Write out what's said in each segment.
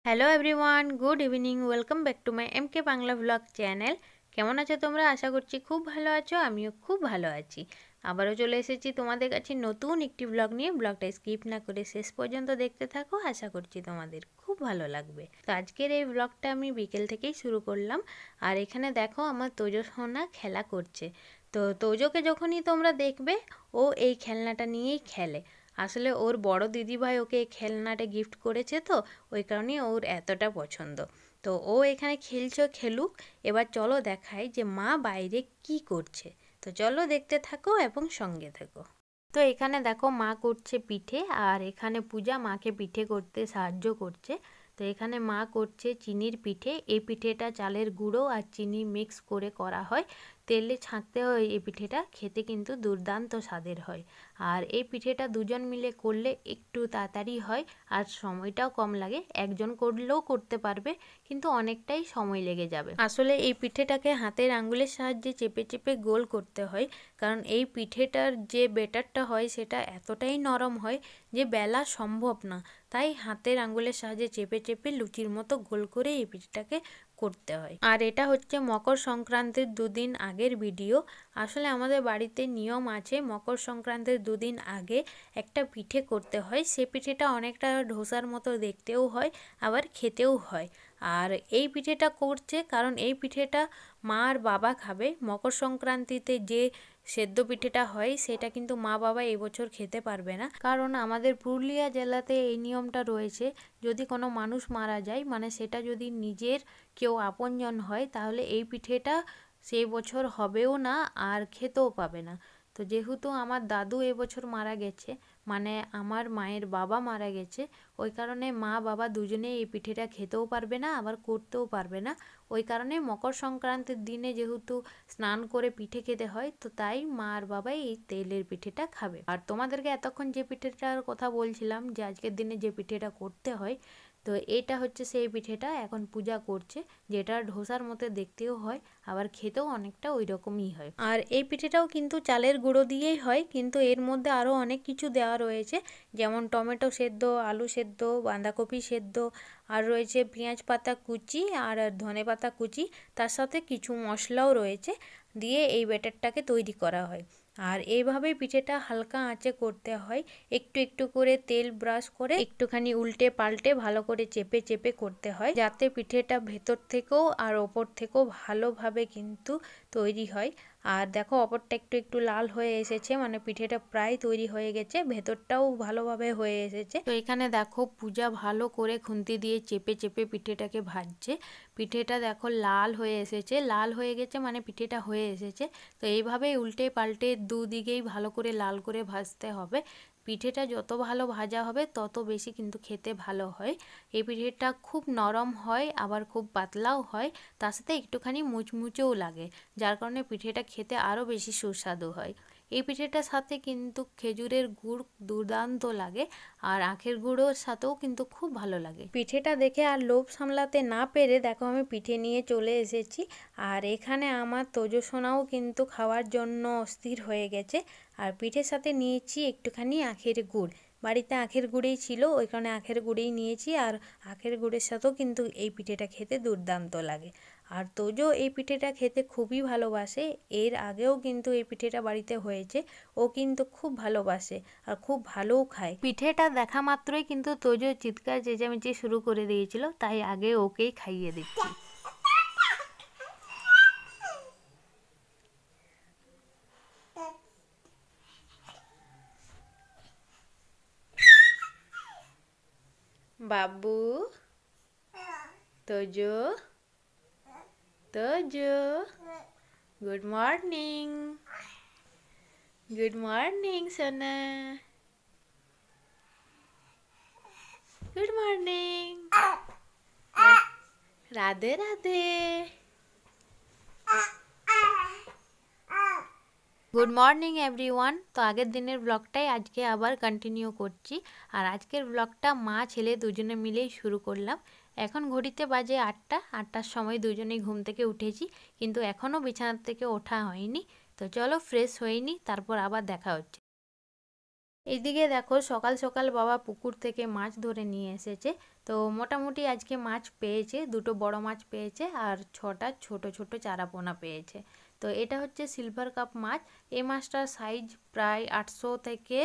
Hello everyone, good evening. Welcome back to my MK Bangla blog channel. কেমন আছো তোমরা? আশা করছি খুব ভালো আছো, আমিও খুব ভালো আছি। আবারও চলে এসেছি তোমাদের কাছে নতুন একটি ব্লগ নিয়ে। ব্লগটা স্কিপ না করে শেষ পর্যন্ত দেখতে থাকো, আশা করছি তোমাদের খুব ভালো লাগবে। তো আজকের এই ব্লগটা আমি বিকেল থেকেই শুরু করলাম। আর এখানে দেখো আমার তোজো সোনা খেলা করছে। তো তোজোকে যখনই তোমরা দেখবে, ও এই খেলনাটা নিয়েই খেলে। আসলে ওর বড় দিদিভাই ওকে এই খেলনাটা গিফট করেছে, তো ওই কারণেই ওর এতটা পছন্দ। তো ও এখানে খেলুক। এবার চলো দেখাই যে মা বাইরে কি করছে। তো চলো দেখতে থাকো এবং সঙ্গে থাকো। তো এখানে দেখো মা করছে পিঠে, আর এখানে পূজা মাকে পিঠে করতে সাহায্য করছে। তো এখানে মা করছে চিনির পিঠে। এই পিঠেটা চালের গুঁড়ো আর চিনি মিক্স করে করা হয়। তেলে ছাঁকতে হয় এই পিঠেটা, খেতে কিন্তু দুর্দান্ত স্বাদের হয়। আর এই পিঠেটা দুজন মিলে করলে একটু তাড়াতাড়ি হয়, আর সময়টাও কম লাগে। একজন করলেও করতে পারবে, কিন্তু অনেকটাই সময় লেগে যাবে। আসলে এই পিঠেটাকে হাতের আঙ্গুলের সাহায্যে চেপে চেপে গোল করতে হয়, কারণ এই পিঠেটার যে বেটারটা হয় সেটা এতটাই নরম হয় যে বেলা সম্ভব না। তাই হাতের আঙ্গুলের সাহায্যে চেপে চেপে লুচির মতো গোল করে এই পিঠেটাকে করতে হয়। আর এটা হচ্ছে মকর সংক্রান্তির দুদিন আগের ভিডিও। আসলে আমাদের বাড়িতে নিয়ম আছে, মকর সংক্রান্তির দুদিন আগে একটা পিঠে করতে হয়। সে পিঠেটা অনেকটা ধোসার মতো দেখতেও হয়, আবার খেতেও হয়। আর এই পিঠেটা করছে কারণ এই পিঠেটা মা আর বাবা খাবে। মকর সংক্রান্তিতে যে সেদ্ধ পিঠেটা হয় সেটা কিন্তু মা বাবা এবছর খেতে পারবে না, কারণ আমাদের পুরুলিয়া জেলাতে এই নিয়মটা রয়েছে, যদি কোনো মানুষ মারা যায়, মানে সেটা যদি নিজের কেউ আপনজন হয়, তাহলে এই পিঠেটা সেই বছর হবেও না আর খেতেও পাবে না। তো যেহেতু আমার দাদু এবছর মারা গেছে, মানে আমার মায়ের বাবা মারা গেছে, ওই কারণে মা বাবা দুজনেই এই পিঠেটা খেতেও পারবে না, আবার করতেও পারবে না। ওই কারণে মকর সংক্রান্তির দিনে যেহেতু স্নান করে পিঠে খেতে হয়, তো তাই মা আর বাবাই এই তেলের পিঠেটা খাবে। আর তোমাদেরকে এতক্ষণ যে পিঠেটার কথা বলছিলাম যে আজকের দিনে যে পিঠেটা করতে হয়, তো এটা হচ্ছে সেই পিঠেটা এখন পূজা করছে, যেটা ধোসার মতো দেখতেও হয়, আবার খেতেও অনেকটা ওই রকমই হয়। আর এই পিঠেটাও কিন্তু চালের গুঁড়ো দিয়েই হয়, কিন্তু এর মধ্যে আরও অনেক কিছু দেওয়া রয়েছে, যেমন টমেটো সেদ্ধ, আলু সেদ্ধ, বাঁধাকপি সেদ্ধ, আর রয়েছে পেঁয়াজ পাতা কুচি আর ধনে পাতা কুচি, তার সাথে কিছু মশলাও রয়েছে, দিয়ে এই ব্যাটারটাকে তৈরি করা হয়। আর এইভাবেই পিঠেটা হালকা আঁচে করতে হয়, একটু একটু করে তেল ব্রাশ করে একটুখানি উল্টে পাল্টে ভালো করে চেপে চেপে করতে হয়, যাতে পিঠেটা ভেতর থেকেও আর ওপর থেকেও ভালোভাবে কিন্তু তৈরি হয়। আর দেখো অপরটা একটু একটু লাল হয়ে এসেছে, মানে পিঠেটা প্রায় তৈরি হয়ে গেছে, ভেতরটাও ভালোভাবে হয়ে এসেছে। তো এখানে দেখো পূজা ভালো করে খুন্তি দিয়ে চেপে চেপে পিঠেটাকে ভাজছে। পিঠেটা দেখো লাল হয়ে এসেছে, লাল হয়ে গেছে মানে পিঠেটা হয়ে এসেছে। তো এইভাবেই উল্টে পাল্টে দুদিকেই ভালো করে লাল করে ভাজতে হবে। পিঠেটা যত ভালো ভাজা হবে তত বেশি কিন্তু খেতে ভালো হয়। এই পিঠেটা খুব নরম হয়, আবার খুব পাতলাও হয়, তার সাথে একটুখানি মুচমুচেও লাগে, যার কারণে পিঠেটা খেতে আরও বেশি সুস্বাদু হয়। এই পিঠেটার সাথে কিন্তু খেজুরের গুড় দুর্দান্ত লাগে, আর আখের গুঁড়োর সাথেও কিন্তু খুব ভালো লাগে। পিঠেটা দেখে আর লোভ সামলাতে না পেরে দেখো আমি পিঠে নিয়ে চলে এসেছি। আর এখানে আমার তোজো সোনাও কিন্তু খাওয়ার জন্য অস্থির হয়ে গেছে। আর পিঠের সাথে নিয়েছি একটুখানি আখের গুড়, বাড়িতে আখের গুড়েই ছিল, ওই কারণে আখের গুড়েই নিয়েছি। আর আখের গুড়ের সাথেও কিন্তু এই পিঠেটা খেতে দুর্দান্ত লাগে। আর তোজো এই পিঠেটা খেতে খুবই ভালোবাসে, এর আগেও কিন্তু এই পিঠেটা বাড়িতে হয়েছে, ও কিন্তু খুব ভালোবাসে আর খুব ভালোও খায়। পিঠেটা দেখা মাত্রই কিন্তু তোজো চিৎকার চেঁচামেচি শুরু করে দিয়েছিল, তাই আগে ওকেই খাইয়ে দিচ্ছি। বাবু, Tojo, Tojo, good morning, good morning সোনা, good morning, Radhe Radhe. Good morning everyone. তো আগের দিনের ব্লগটাই আজকে আবার কন্টিনিউ করছি। আর আজকের ব্লগটা মা ছেলে দুজনে মিলেই শুরু করলাম। এখন ঘড়িতে বাজে 8টা, 8টার সময় দুজনেই ঘুম থেকে উঠেছি, কিন্তু এখনও বিছানার থেকে ওঠা হয়নি। তো চলো ফ্রেশ হয়ে নিই, তারপর আবার দেখা হচ্ছে। এইদিকে দেখো সকাল সকাল বাবা পুকুর থেকে মাছ ধরে নিয়ে এসেছে। তো মোটামুটি আজকে মাছ পেয়েছে, দুটো বড় মাছ পেয়েছে আর 6টা ছোট ছোট চারাপোনা পেয়েছে। তো এটা হচ্ছে সিলভার কাপ মাছ। এই মাছটার সাইজ প্রায় 800 থেকে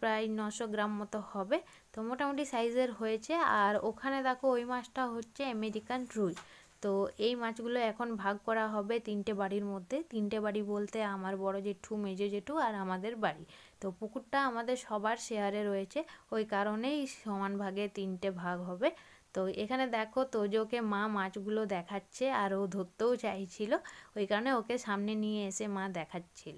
প্রায় 900 গ্রাম মতো হবে। তো মোটামুটি সাইজের হয়েছে। আর ওখানে দেখো ওই মাছটা হচ্ছে আমেরিকান রুই। তো এই মাছগুলো এখন ভাগ করা হবে 3টে বাড়ির মধ্যে। 3টে বাড়ি বলতে আমার বড় জেঠু, মেজো জেঠু আর আমাদের বাড়ি। তো পুকুরটা আমাদের সবার শেয়ারে রয়েছে, ওই কারণেই সমান ভাগে 3টে ভাগ হবে। তো এখানে দেখো তোজোকে মা মাছগুলো দেখাচ্ছে আর ও ধরতেও চাইছিল, ওই কারণে ওকে সামনে নিয়ে এসে মা দেখাচ্ছিল।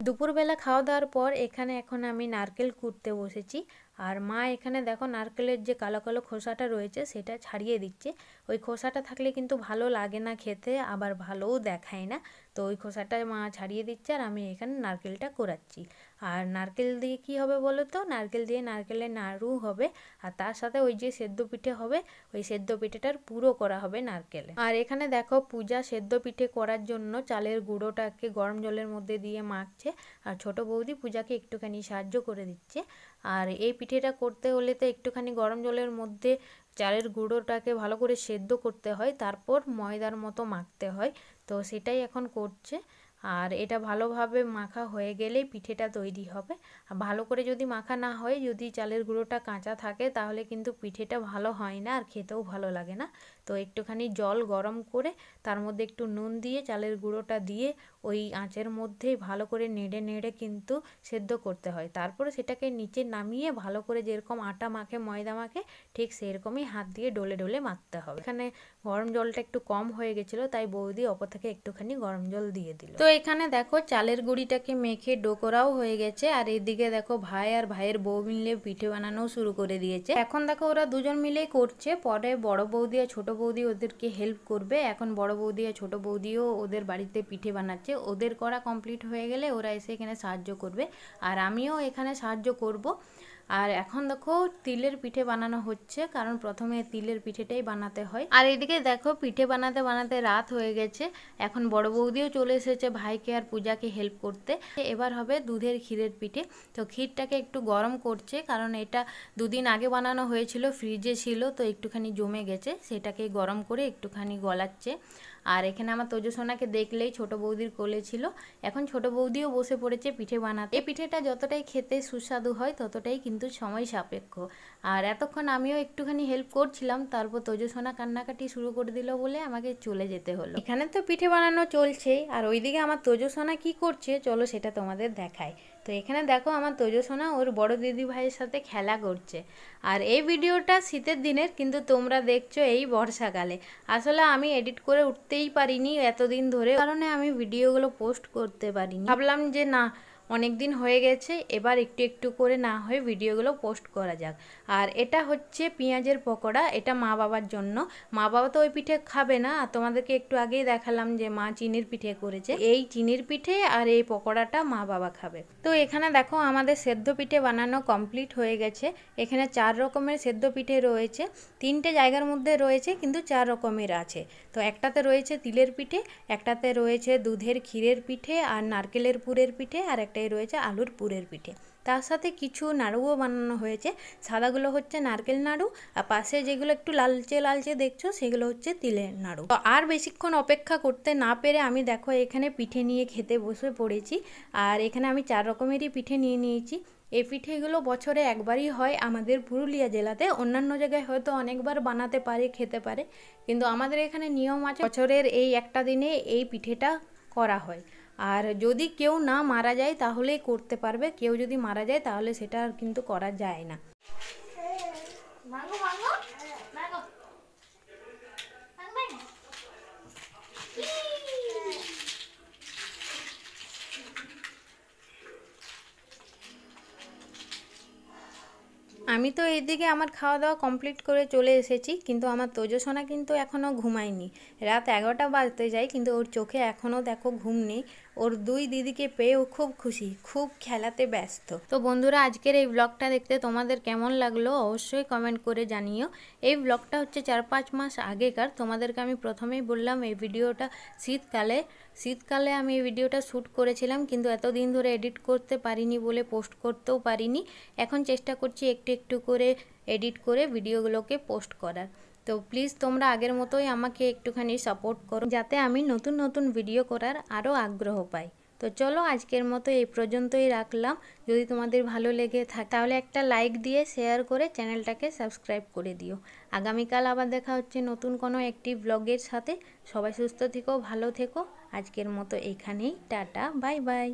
দুপুরবেলা খাওয়া দাওয়ার পর এখানে এখন আমি নারকেল কুটতে বসেছি। আর মা এখানে দেখো নারকেলের যে কালো কালো খোসাটা রয়েছে সেটা ছাড়িয়ে দিচ্ছে। ওই খোসাটা থাকলে কিন্তু ভালো লাগে না খেতে, আবার ভালোও দেখায় না। তো ওই খোসাটা মা ছাড়িয়ে দিচ্ছে আর আমি এখানে নারকেলটা কোরাচ্ছি। আর নারকেল দিয়ে কি হবে বলো তো, নারকেল দিয়ে নারকেলের নাড়ু হবে আর তার সাথে ওই যে সেদ্ধ পিঠে হবে, ওই সেদ্ধ পিঠেটার পুরো করা হবে নারকেলে। আর এখানে দেখো পূজা সেদ্ধ পিঠে করার জন্য চালের গুঁড়োটাকে গরম জলের মধ্যে দিয়ে মাখছে আর ছোট বৌদি পূজাকে একটুখানি সাহায্য করে দিচ্ছে। আর এই পিঠেটা করতে হলে তো একটুখানি গরম জলের মধ্যে চালের গুঁড়োটাকে ভালো করে সেদ্ধ করতে হয়, তারপর ময়দার মতো মাখতে হয়। তো সেটাই এখন করছে। আর এটা ভালোভাবে মাখা হয়ে গেলেই পিঠেটা তৈরি হবে। আর ভালো করে যদি মাখা না হয়, যদি চালের গুঁড়োটা কাঁচা থাকে তাহলে কিন্তু পিঠেটা ভালো হয় না আর খেতেও ভালো লাগে না। তো একটুখানি জল গরম করে তার মধ্যে একটু নুন দিয়ে চালের গুঁড়োটা দিয়ে ওই আঁচের মধ্যেই ভালো করে নেড়ে নেড়ে কিন্তু সেদ্ধ করতে হয়। তারপরে সেটাকে নিচে নামিয়ে ভালো করে যেরকম আটা মাখে, ময়দা মাখে, ঠিক সেরকমই হাত দিয়ে ডলে ডলে মাখতে হবে। এখানে গরম জলটা একটু কম হয়ে গেছিলো, তাই বৌদি অপর থেকে একটুখানি গরম জল দিয়ে দিল। তো এখানে দেখো চালের গুঁড়িটাকে মেখে ডো করাও হয়ে গেছে। আর এদিকে দেখো ভাই আর ভাইয়ের বউ মিলে পিঠে বানানো শুরু করে দিয়েছে। এখন দেখো ওরা দুজন মিলেই করছে, পরে বড় বৌদি আর ছোট বৌদি ওদেরকে হেল্প করবে। এখন বড় বৌদি আর ছোট বৌদিও ওদের বাড়িতে পিঠে বানাচ্ছে। ওদের করা কমপ্লিট হয়ে গেলে ওরা এসে এখানে সাহায্য করবে আর আমিও এখানে সাহায্য করব। আর এখন দেখো তিলের পিঠে বানানো হচ্ছে, কারণ প্রথমে তিলের পিঠেটাই বানাতে হয়। আর এদিকে দেখো পিঠে বানাতে বানাতে রাত হয়ে গেছে। এখন বড় বৌদিও চলে এসেছে ভাইকে আর পূজাকে হেল্প করতে। এবার হবে দুধের ক্ষীরের পিঠে। তো ক্ষীরটাকে একটু গরম করছে, কারণ এটা দুদিন আগে বানানো হয়েছিল, ফ্রিজে ছিল, তো একটুখানি জমে গেছে, সেটাকে গরম করে একটুখানি গলাচ্ছে। আর এখানে আমার তোজো সোনাকে দেখলেই ছোট বৌদির কোলে ছিল। এখন ছোট বৌদিও বসে পড়েছে পিঠে বানাতে। এই পিঠেটা যতটাই খেতে সুস্বাদু হয় ততটাই কিন্তু সময় সাপেক্ষ। আর এতক্ষণ আমিও একটুখানি হেল্প করছিলাম, তারপর তোজো সোনা কান্নাকাটি শুরু করে দিল বলে আমাকে চলে যেতে হলো। এখানে তো পিঠে বানানো চলছেই, আর ওইদিকে আমার তোজো সোনা কি করছে চলো সেটা তোমাদের দেখায়। তো এখানে দেখো আমার তোজো সোনা ওর বড় দিদি ভাইয়ের সাথে খেলা করছে। আর এই ভিডিওটা শীতের দিনের, কিন্তু তোমরা দেখছো এই বর্ষাকালে। আসলে আমি এডিট করে উঠতেই পারিনি এতদিন ধরে, কারণে আমি ভিডিওগুলো পোস্ট করতে পারিনি। ভাবলাম যে না, অনেক দিন হয়ে গেছে, এবার একটু একটু করে না হয় ভিডিওগুলো পোস্ট করা যাক। আর এটা হচ্ছে পেঁয়াজের পকোড়া, এটা মা বাবার জন্য। মা বাবা তো ওই পিঠে খাবে না, আর তোমাদেরকে একটু আগেই দেখালাম যে মা চিনির পিঠে করেছে। এই চিনির পিঠে আর এই পকোড়াটা মা বাবা খাবে। তো এখানে দেখো আমাদের সেদ্ধ পিঠে বানানো কমপ্লিট হয়ে গেছে। এখানে 4 রকমের সেদ্ধ পিঠে রয়েছে, 3টে জায়গার মধ্যে রয়েছে, কিন্তু 4 রকমের আছে। তো একটাতে রয়েছে তিলের পিঠে, একটাতে রয়েছে দুধের ক্ষীরের পিঠে আর নারকেলের পুরের পিঠে, আর একটাই রয়েছে আলুর পুরের পিঠে। তার সাথে কিছু নাড়ুও বানানো হয়েছে। সাদাগুলো হচ্ছে নারকেল নাড়ু, আর পাশে যেগুলো একটু লালচে লালচে দেখছো সেগুলো হচ্ছে তিলের নাড়ু। তো আর বেশিক্ষণ অপেক্ষা করতে না পেরে আমি দেখো এখানে পিঠে নিয়ে খেতে বসে পড়েছি। আর এখানে আমি 4 রকমেরই পিঠে নিয়ে নিয়েছি। এই পিঠেগুলো বছরে একবারই হয় আমাদের পুরুলিয়া জেলাতে। অন্যান্য জায়গায় হয়তো অনেকবার বানাতে পারে, খেতে পারে, কিন্তু আমাদের এখানে নিয়ম আছে বছরের এই একটা দিনে এই পিঠেটা করা হয়। আর যদি কেউ না মারা যায় তাহলেই করতে পারবে, কেউ যদি মারা যায় তাহলে সেটা আর কিন্তু করা যায় না। আমি তো এইদিকে আমার খাওয়া দাওয়া কমপ্লিট করে চলে এসেছি, কিন্তু আমার তোজো সোনা কিন্তু এখনও ঘুমায়নি। রাত 11টা বাজতে যায়, কিন্তু ওর চোখে এখনও দেখো ঘুম নেই। ওর 2 দিদিকে পেয়ে ও খুব খুশি, খুব খেলাতে ব্যস্ত। তো বন্ধুরা, আজকের এই ব্লগটা দেখতে তোমাদের কেমন লাগলো অবশ্যই কমেন্ট করে জানিও। এই ব্লগটা হচ্ছে 4-5 মাস আগেকার। তোমাদেরকে আমি প্রথমেই বললাম এই ভিডিওটা শীতকালে শীতকালে আমি এই ভিডিওটা শ্যুট করেছিলাম, কিন্তু এতদিন ধরে এডিট করতে পারিনি বলে পোস্ট করতেও পারিনি। এখন চেষ্টা করছি একটু একটু করে এডিট করে ভিডিওগুলোকে পোস্ট করার। তো প্লিজ তোমরা আগের মতোই আমাকে একটুখানি সাপোর্ট করো, যাতে আমি নতুন নতুন ভিডিও করার আরও আগ্রহ পাই। তো চলো আজকের মতো এই পর্যন্তই রাখলাম। যদি তোমাদের ভালো লেগে থাকে তাহলে একটা লাইক দিয়ে শেয়ার করে চ্যানেলটাকে সাবস্ক্রাইব করে দিও। আগামীকাল আবার দেখা হচ্ছে নতুন কোনো একটি ব্লগের সাথে। সবাই সুস্থ থেকো, ভালো থেকো। আজকের মতো এখানেই, টাটা, বাই বাই।